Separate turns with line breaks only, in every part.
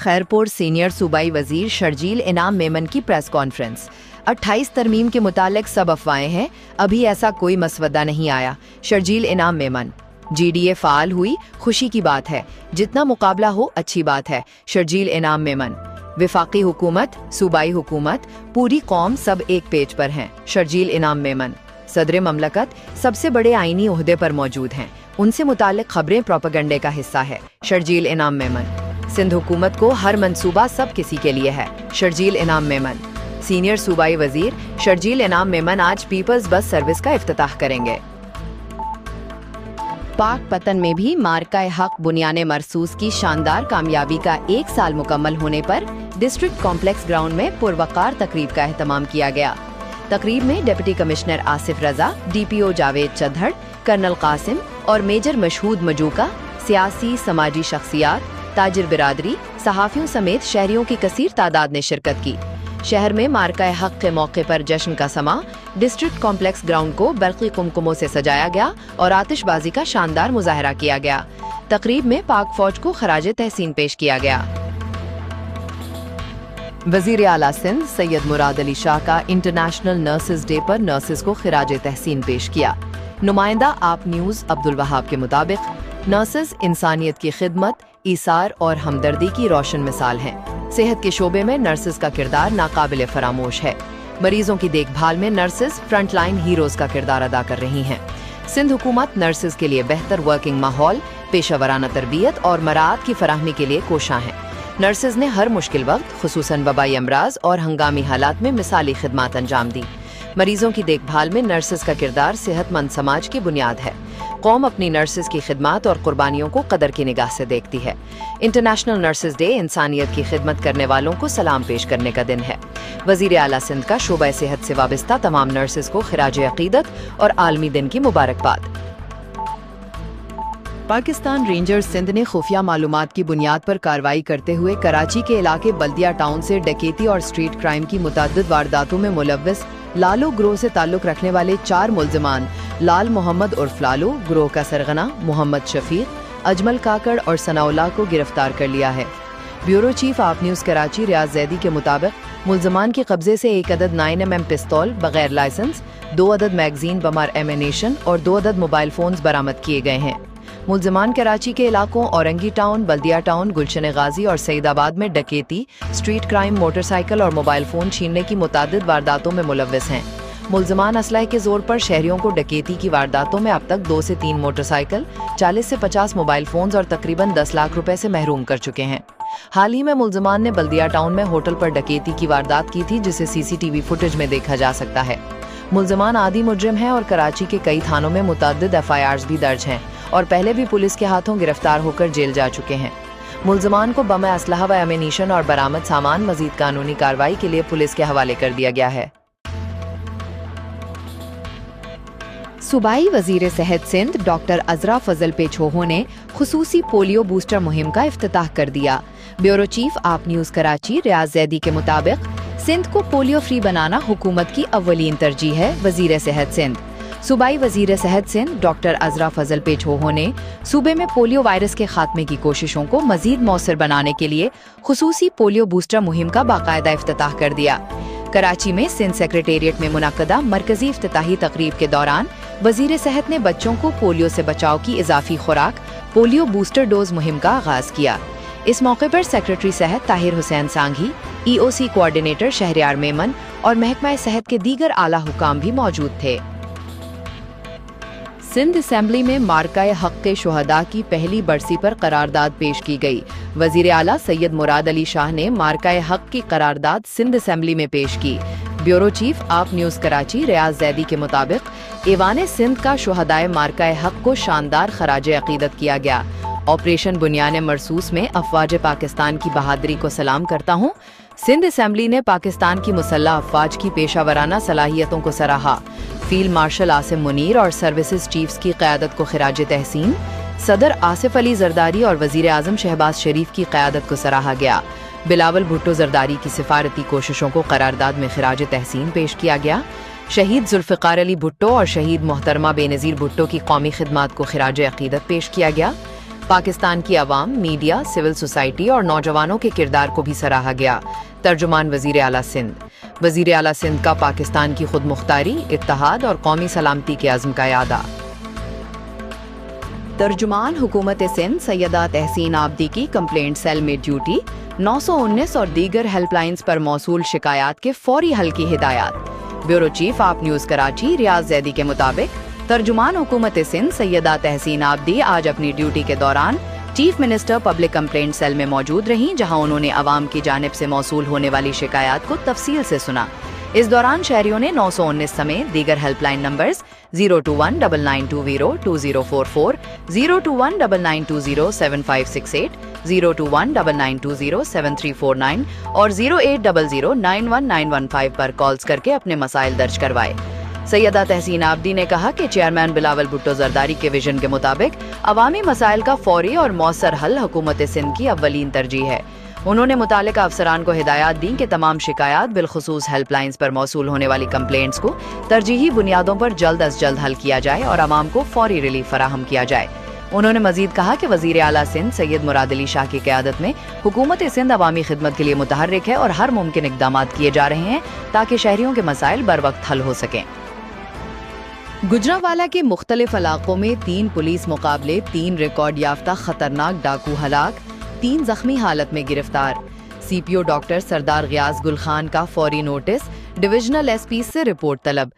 Khairpur senior صوبائی وزیر شرجیل انعام میمن کی پریس کانفرنس۔ 28 ترمیم کے متعلق سب افواہیں ہیں، ابھی ایسا کوئی مسودہ نہیں آیا۔ شرجیل انعام میمن۔ جی ڈی اے فعال ہوئی، خوشی کی بات ہے، جتنا مقابلہ ہو اچھی بات ہے۔ شرجیل انعام میمن۔ وفاقی حکومت، صوبائی حکومت، پوری قوم سب ایک پیج پر ہیں۔ شرجیل انعام میمن۔ صدر مملکت سب سے بڑے آئینی عہدے پر موجود ہیں، ان سے متعلق خبریں پروپیگنڈے کا حصہ ہے۔ شرجیل انعام میمن۔ سندھ حکومت کو ہر منصوبہ سب کسی کے لیے ہے۔ شرجیل انعام میمن۔ سینئر صوبائی وزیر شرجیل انعام میمن آج پیپلز بس سروس کا افتتاح کریں گے۔ پاک پتن میں بھی مارکہ حق بنیان مرصوص کی شاندار کامیابی کا 1 سال مکمل ہونے پر ڈسٹرکٹ کمپلیکس گراؤنڈ میں پروقار تقریب کا اہتمام کیا گیا۔ تقریب میں ڈپٹی کمشنر آصف رضا، ڈی پی او جاوید چدھڑ، کرنل قاسم اور میجر مشہود مجوکا، سیاسی سماجی شخصیات، تاجر برادری، صحافیوں سمیت شہریوں کی کثیر تعداد نے شرکت کی۔ شہر میں مارکہ حق کے موقع پر جشن کا سماں، ڈسٹرکٹ کمپلیکس گراؤنڈ کو برقی قمقموں سے سجایا گیا اور آتش بازی کا شاندار مظاہرہ کیا گیا۔ تقریب میں پاک فوج کو خراج تحسین پیش کیا گیا۔ وزیر اعلیٰ سندھ سید مراد علی شاہ کا انٹرنیشنل نرسز ڈے پر نرسز کو خراج تحسین پیش کیا۔ نمائندہ آپ نیوز عبدالوہاب کے مطابق نرسز انسانیت کی خدمت، ایثار اور ہمدردی کی روشن مثال ہیں۔ صحت کے شعبے میں نرسز کا کردار ناقابل فراموش ہے۔ مریضوں کی دیکھ بھال میں نرسز فرنٹ لائن ہیروز کا کردار ادا کر رہی ہیں۔ سندھ حکومت نرسز کے لیے بہتر ورکنگ ماحول، پیشہ ورانہ تربیت اور مراعات کی فراہمی کے لیے کوشاں ہیں۔ نرسز نے ہر مشکل وقت، خصوصاً وبائی امراض اور ہنگامی حالات میں مثالی خدمات انجام دی۔ مریضوں کی دیکھ بھال میں نرسز کا کردار صحت مند سماج کی بنیاد ہے۔ قوم اپنی نرسز کی خدمات اور قربانیوں کو قدر کی نگاہ سے دیکھتی ہے۔ انٹرنیشنل نرسز ڈے انسانیت کی خدمت کرنے والوں کو سلام پیش کرنے کا دن ہے۔ وزیر اعلیٰ سندھ کا شعبہ صحت سے وابستہ تمام نرسز کو خراج عقیدت اور عالمی دن کی مبارکباد۔ پاکستان رینجرز سندھ نے خفیہ معلومات کی بنیاد پر کارروائی کرتے ہوئے کراچی کے علاقے بلدیہ ٹاؤن سے ڈکیتی اور اسٹریٹ کرائم کی متعدد وارداتوں میں ملوث لالو گروہ سے تعلق رکھنے والے 4 ملزمان لال محمد عرف لالو، گروہ کا سرغنہ محمد شفیق، اجمل کاکڑ اور ثناء اللہ کو گرفتار کر لیا ہے۔ بیورو چیف آپ نیوز کراچی ریاض زیدی کے مطابق ملزمان کے قبضے سے 1 عدد 9mm پستول بغیر لائسنس، 2 عدد میگزین بمار ایمینیشن اور 2 عدد موبائل فونز برآمد کیے گئے ہیں۔ ملزمان کراچی کے علاقوں اورنگی ٹاؤن، بلدیہ ٹاؤن، گلشن غازی اور سعید آباد میں ڈکیتی، اسٹریٹ کرائم، موٹر سائیکل اور موبائل فون چھیننے کی متعدد وارداتوں میں ملوث ہیں۔ ملزمان اسلحے کے زور پر شہریوں کو ڈکیتی کی وارداتوں میں اب تک 2 سے 3 موٹر سائیکل، 40 سے 50 موبائل فونز اور تقریباً 10 لاکھ روپے سے محروم کر چکے ہیں۔ حال ہی میں ملزمان نے بلدیہ ٹاؤن میں ہوٹل پر ڈکیتی کی واردات کی تھی، جسے CCTV فوٹیج میں دیکھا جا سکتا ہے۔ ملزمان عادی مجرم ہیں اور کراچی کے کئی تھانوں میں متعدد FIRs بھی درج ہیں اور پہلے بھی پولیس کے ہاتھوں گرفتار ہو کر جیل جا چکے ہیں۔ ملزمان کو بم اسلحہ و ایمینیشن اور برآمد سامان مزید قانونی کارروائی کے لیے پولیس کے حوالے کر دیا گیا ہے۔ صوبائی وزیر صحت سندھ ڈاکٹر عذرا فضل پیچھوہو نے خصوصی پولیو بوسٹر مہم کا افتتاح کر دیا۔ بیورو چیف آپ نیوز کراچی ریاض زیدی کے مطابق سندھ کو پولیو فری بنانا حکومت کی اولین ترجیح ہے۔ وزیر صحت سندھ صوبائی وزیر صحت سندھ ڈاکٹر عذرا فضل پیچھوہو نے صوبے میں پولیو وائرس کے خاتمے کی کوششوں کو مزید مؤثر بنانے کے لیے خصوصی پولیو بوسٹر مہم کا باقاعدہ افتتاح کر دیا۔ کراچی میں سندھ سیکریٹریٹ میں منعقدہ مرکزی افتتاحی تقریب کے دوران وزیر صحت نے بچوں کو پولیو سے بچاؤ کی اضافی خوراک پولیو بوسٹر ڈوز مہم کا آغاز کیا۔ اس موقع پر سیکریٹری صحت طاہر حسین سانگھی، EOC کوآرڈینیٹر شہریار میمن اور محکمہ صحت کے دیگر اعلیٰ حکام بھی موجود تھے۔ سندھ اسمبلی میں مارکہ حق کے شہداء کی پہلی برسی پر قرارداد پیش کی گئی۔ وزیر اعلیٰ سید مراد علی شاہ نے مارکہ حق کی قرارداد سندھ اسمبلی میں پیش کی۔ بیورو چیف آپ نیوز کراچی ریاض زیدی کے مطابق ایوان سندھ کا شہدائے مارکہ حق کو شاندار خراج عقیدت کیا گیا۔ آپریشن بنیان مرصوص میں افواج پاکستان کی بہادری کو سلام کرتا ہوں۔ سندھ اسمبلی نے پاکستان کی مسلح افواج کی پیشہ ورانہ صلاحیتوں کو سراہا۔ فیلڈ مارشل عاصم منیر اور سروسز چیفز کی قیادت کو خراج تحسین۔ صدر آصف علی زرداری اور وزیر اعظم شہباز شریف کی قیادت کو سراہا گیا۔ بلاول بھٹو زرداری کی سفارتی کوششوں کو قرارداد میں خراج تحسین پیش کیا گیا۔ شہید ذوالفقار علی بھٹو اور شہید محترمہ بے نظیر بھٹو کی قومی خدمات کو خراج عقیدت پیش کیا گیا۔ पाकिस्तान की आवाम, मीडिया, सिविल सोसाइटी और नौजवानों के किरदार को भी सराहा गया। तर्जुमान वजीर आला सिंध। वजीर आला सिंध का पाकिस्तान की खुद मुख्तारी, इत्तेहाद और कौमी सलामती के अज़्म का यादा। तर्जुमान हुकूमत सिंध सैयदा तहसीन आबदी की कंप्लेंट सेल में ड्यूटी, 919 और दीगर हेल्पलाइंस पर मौसूल शिकायत के फौरी हल की हिदायत। ब्यूरो चीफ आप न्यूज़ कराची रियाज जैदी के मुताबिक तर्जुमान हुकूमत सिंध सैयदा तहसीन आबदी आज अपनी ड्यूटी के दौरान chief minister public complaint cell में मौजूद रहीं, जहां उन्होंने अवाम की जानिब से मौसूल होने वाली शिकायत को तफसील से सुना। इस दौरान शहरियों ने 919 समेत दीगर हेल्पलाइन नंबर्स 02199202044, 02199207568, 02199207349 और 0800919115 पर कॉल्स करके अपने मसाइल दर्ज करवाए। सैयदा तहसीन आबदी ने कहा कि चेयरमैन बिलावल भुट्टो जरदारी के विजन के मुताबिक अवामी मसाइल का फौरी और मौसर हल हुकूमत सिंध की अव्वलीन तरजीह है। उन्होंने मुतालिका अफसरान को हिदायत दी कि तमाम शिकायत बिलखुसूस हेल्पलाइंस पर मौसूल होने वाली कंप्लेंट्स को तरजीही बुनियादों पर जल्द अज जल्द हल किया जाए और अवाम को फौरी रिलीफ फराहम किया जाए। उन्होंने मजीद कहा कि वजीर आला सिंध सैयद मुराद अली शाह की क़यादत में हुकूमत सिंध अवामी खिदमत के लिए मुतहर्रिक है और हर मुमकिन इक़दाम किए जा रहे हैं ताकि शहरियों के मसाइल बर वक्त हल हो सकें। गुजरांवाला के मुख्तलिफ इलाकों में 3 पुलिस मुकाबले, 3 रिकॉर्ड याफ्ता खतरनाक डाकू हलाक, 3 जख्मी हालत में गिरफ्तार। CPO डॉक्टर सरदार गियास गुल खान का फौरी नोटिस, डिविजनल SP से रिपोर्ट तलब।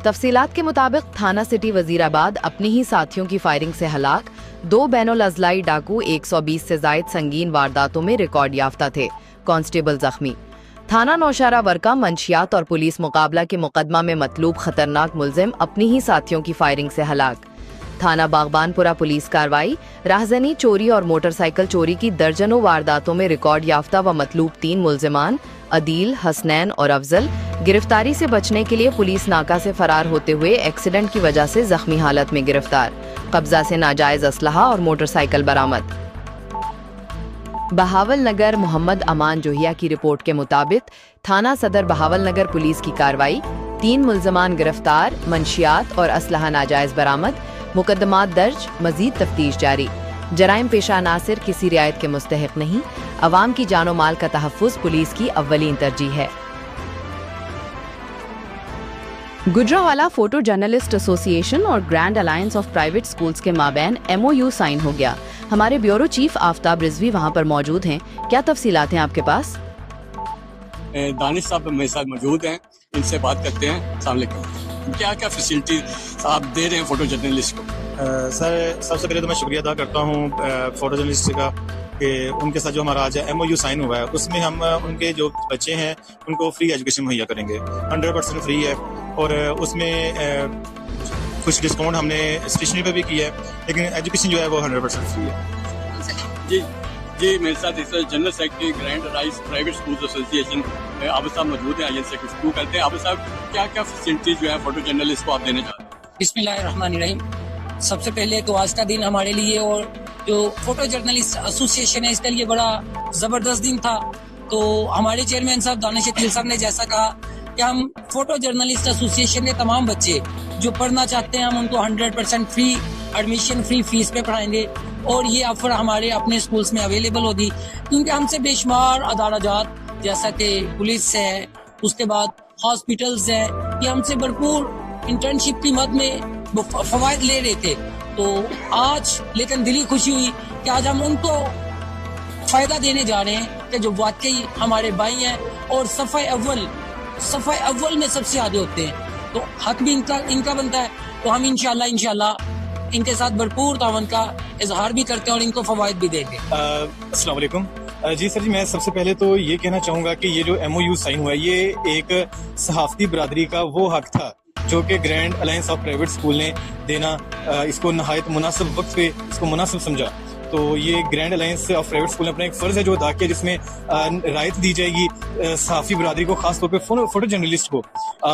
तफसीलात के मुताबिक थाना सिटी वजीराबाद अपने ही साथियों की फायरिंग से हलाक, 2 बैनुल अजलाई डाकू 120 से जायद संगीन वारदातों में रिकॉर्ड याफ्ता थे, कांस्टेबल जख्मी। थाना नौशारा वर्का मंशियात और पुलिस मुकाबला के मुकदमा में मतलूब खतरनाक मुलजिम अपनी ही साथियों की फायरिंग से हलाक। थाना बागबानपुरा पुलिस कार्रवाई, राहजनी चोरी और मोटरसाइकिल चोरी की दर्जनों वारदातों में रिकॉर्ड याफ्ता व मतलूब 3 मुलजिमान अदील, हसनैन और अफजल गिरफ्तारी से बचने के लिए पुलिस नाका से फरार होते हुए एक्सीडेंट की वजह से जख्मी हालत में गिरफ्तार। कब्जा से नाजायज असलहा और मोटरसाइकिल बरामद। बहावल नगर मोहम्मद अमान जोहिया की रिपोर्ट के मुताबिक थाना सदर बहावल नगर पुलिस की कार्रवाई, 3 मुलजमान गिरफ्तार, मंशियात और असलहा नाजायज बरामद, मुकदमात दर्ज, मजीद तफ्तीश जारी। जराइम पेशा अनासिर किसी रियायत के मुस्तहिक नहीं, अवाम की जानो माल का तहफ़्फ़ुज़ पुलिस की अव्वलीन तरजीह है। गुजरांवाला फोटो जर्नलिस्ट एसोसिएशन और grand alliance of private schools के माबैन MOU साइन हो गया। हमारे ब्यूरो चीफ आफ्ताब रिजवी वहां पर मौजूद हैं, क्या तफसीलात हैं आपके पास?
दानिश साहब मेरे साथ मौजूद हैं, इनसे बात करते हैं। अस्सलाम वालेकुम। क्या क्या फैसिलिटी आप दे रहे हैं फोटो जर्नलिस्ट को?
सर सबसे पहले तो मैं शुक्रिया अदा करता हूँ फोटो जर्नलिस्ट का कि उनके साथ जो हमारा आज MOU साइन हुआ है उसमें हम उनके जो बच्चे हैं उनको फ्री एजुकेशन मुहैया करेंगे, 100% फ्री है। और उसमें कुछ डिस्काउंट हमने स्टेशनरी पे भी किया है, लेकिन एजुकेशन जो है वो 100% फ्री है।
जी मेरे साथ इस general secretary grand rice private school association Abid साहब मौजूद हैं। आइए से गुफ्तगू करते हैं। आबिद साहब, क्या क्या फैसिलिटीज जो है फोटो जर्नलिस्ट को आप देने जा रहे हैं?
बिस्मिल्लाहिर्रहमानिर्रहीम। सबसे पहले तो आज का दिन हमारे लिए और जो फोटो जर्नलिस्ट एसोसिएशन है इसके लिए बड़ा जबरदस्त दिन था। तो हमारे चेयरमैन साहब दानिश अकील साहब ने जैसा कहा कि हम फोटो जर्नलिस्ट एसोसिएशन के तमाम बच्चे जो पढ़ना चाहते हैं हम उनको 100% फ्री एडमिशन, फ्री फीस पे पढ़ाएंगे और ये ऑफर हमारे अपने स्कूल्स में अवेलेबल होगी, क्योंकि हमसे बेशुमार अदालत जैसा कि पुलिस है, उसके बाद हॉस्पिटल्स है, ये हमसे भरपूर इंटर्नशिप की मद में फवायद ले रहे थे। तो आज लेकिन दिली खुशी हुई कि आज हम उनको फायदा देने जा रहे हैं कि जो वाकई हमारे भाई हैं और सफ़े अव्वल में सबसे आगे होते हैं, तो हक भी इनका बनता है। तो हम इंशाल्लाह इनके साथ भरपूर तावन का इजहार भी करते हैं और इनको फवायद भी देंगे।
अस्सलाम वालेकुम। जी सर जी, मैं सबसे पहले तो ये कहना चाहूँगा कि ये जो MOU साइन हुआ है ये एक सहाफ़ती बरादरी का वो हक था जो कि grand alliance of private school ने देना, इसको नहायत मुनासिब वक्त पे इसको मुनासिब समझा। तो ये grand alliance of private school ने अपना एक फ़र्ज़ है जो अदा किया, जिसमें रायत दी जाएगी सहाफ़ी बरादरी को, खास तौर पे फोटो जर्नलिस्ट को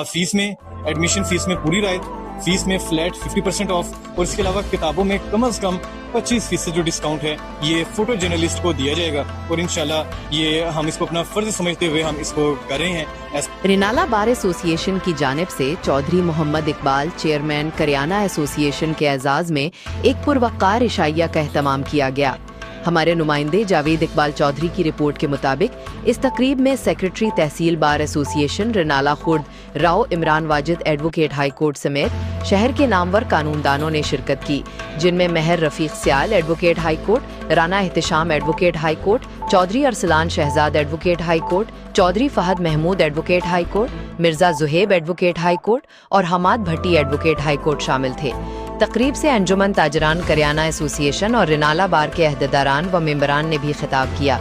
फीस में, एडमिशन फीस में पूरी रायत फीस में फ्लैट 50% ऑफ और इसके अलावा किताबों में कम से कम 25% जो डिस्काउंट है ये फोटो जर्नलिस्ट को दिया जाएगा और इंशाल्लाह ये हम इसको अपना फर्ज समझते हुए हम इसको कर रहे हैं।
रिनाला बार एसोसिएशन की जानिब से चौधरी मोहम्मद इकबाल चेयरमैन करियाना एसोसिएशन के एजाज में एक पुरवक्कार इशाइया का एहतमाम किया गया। हमारे नुमाइंदे जावेद इकबाल चौधरी की रिपोर्ट के मुताबिक इस तकरीब में secretary Tehsil bar association Renala Khurd Rao Imran Wajid advocate high court समेत शहर के नामवर कानूनदानों ने शिरकत की, जिनमें Mehar Rafiq Sial advocate high court, Rana Ehtesham advocate high court, Chaudhry Arsalan Shahzad advocate high court, Chaudhry Fahad Mehmood advocate high court, Mirza Zohaib advocate high court और Hammad Bhatti advocate high court शामिल थे। तकरीब से अंजुमन ताजरान करियाना एसोसिएशन और रिनाला बार के अहदेदारान व मेंबरान ने भी खिताब किया।